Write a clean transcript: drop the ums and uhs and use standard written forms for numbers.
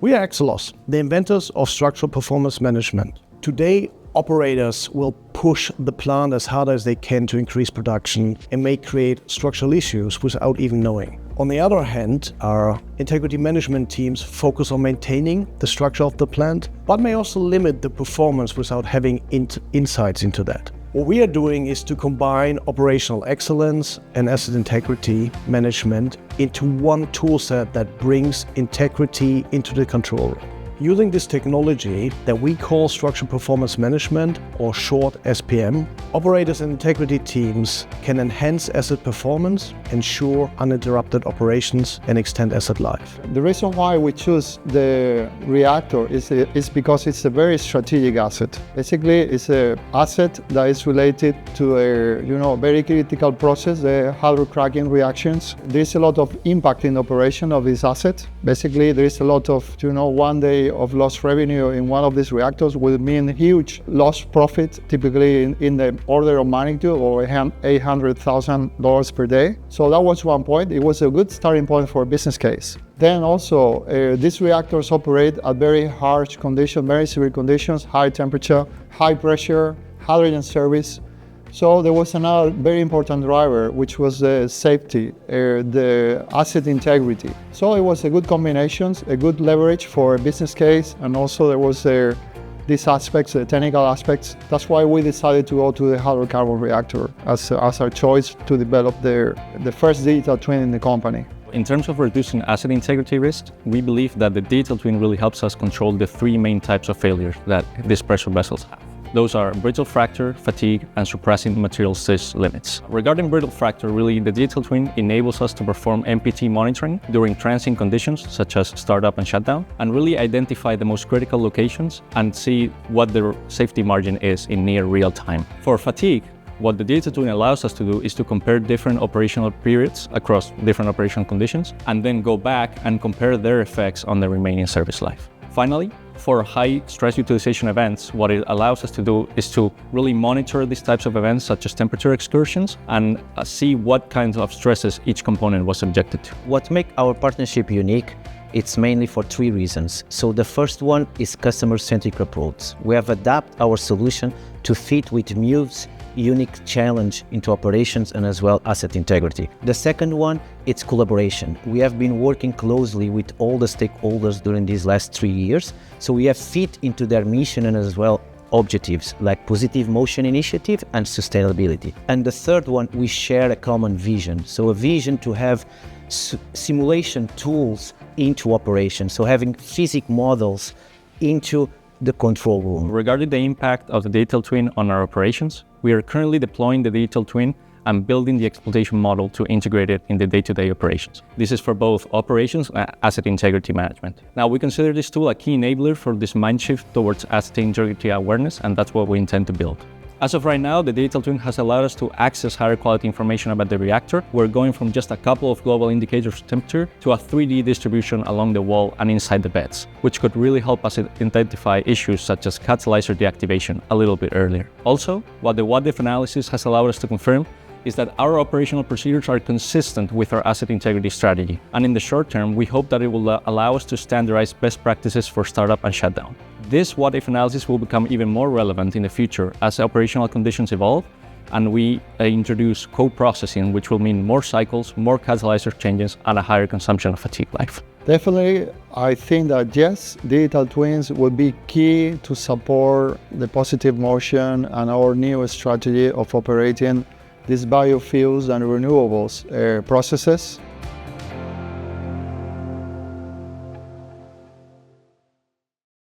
We are Akselos, the inventors of structural performance management. Today, operators will push the plant as hard as they can to increase production and may create structural issues without even knowing. On the other hand, our integrity management teams focus on maintaining the structure of the plant, but may also limit the performance without having insights into that. What we are doing is to combine operational excellence and asset integrity management into one toolset that brings integrity into the control room. Using this technology that we call structural performance management, or short SPM, operators and integrity teams can enhance asset performance, ensure uninterrupted operations, and extend asset life. The reason why we choose the reactor is because it's a very strategic asset. Basically, it's an asset that is related to a very critical process, the hydrocracking reactions. There's a lot of impact in operation of this asset. Basically, there is a lot of, one day of lost revenue in one of these reactors will mean huge lost profit, typically in the order of magnitude or $800,000 per day. So that was one point. It was a good starting point for a business case. Then also, these reactors operate at very harsh conditions, very severe conditions, high temperature, high pressure, hydrogen service. So there was another very important driver, which was the safety, the asset integrity. So it was a good combination, a good leverage for a business case, and also there was these aspects, the technical aspects. That's why we decided to go to the hydrocarbon reactor as our choice to develop the first digital twin in the company. In terms of reducing asset integrity risk, we believe that the digital twin really helps us control the three main types of failures that these pressure vessels have. Those are brittle fracture, fatigue, and suppressing material SIS limits. Regarding brittle fracture, really the digital twin enables us to perform MPT monitoring during transient conditions such as startup and shutdown, and really identify the most critical locations and see what the safety margin is in near real time. For fatigue, what the digital twin allows us to do is to compare different operational periods across different operational conditions and then go back and compare their effects on the remaining service life. Finally, for high stress utilization events, what it allows us to do is to really monitor these types of events such as temperature excursions and see what kinds of stresses each component was subjected to. What makes our partnership unique, it's mainly for three reasons. So the first one is customer-centric approach. We have adapted our solution to fit with Moeve's unique challenge into operations and as well asset integrity. The second one, it's collaboration. We have been working closely with all the stakeholders during these last 3 years, so we have fit into their mission and as well objectives like positive motion initiative and sustainability. And the third one, we share a common vision. So a vision to have simulation tools into operation, so having physics models into the control room. Regarding the impact of the digital twin on our operations, we are currently deploying the digital twin and building the exploitation model to integrate it in the day-to-day operations. This is for both operations and asset integrity management. Now, we consider this tool a key enabler for this mind shift towards asset integrity awareness, and that's what we intend to build. As of right now, the digital twin has allowed us to access higher quality information about the reactor. We're going from just a couple of global indicators of temperature to a 3D distribution along the wall and inside the beds, which could really help us identify issues such as catalyzer deactivation a little bit earlier. Also, what the what-if analysis has allowed us to confirm is that our operational procedures are consistent with our asset integrity strategy. And in the short term, we hope that it will allow us to standardize best practices for startup and shutdown. This what-if analysis will become even more relevant in the future as operational conditions evolve and we introduce co-processing, which will mean more cycles, more catalyzer changes, and a higher consumption of fatigue life. Definitely, I think that yes, digital twins will be key to support the positive motion and our new strategy of operating these biofuels and renewables processes.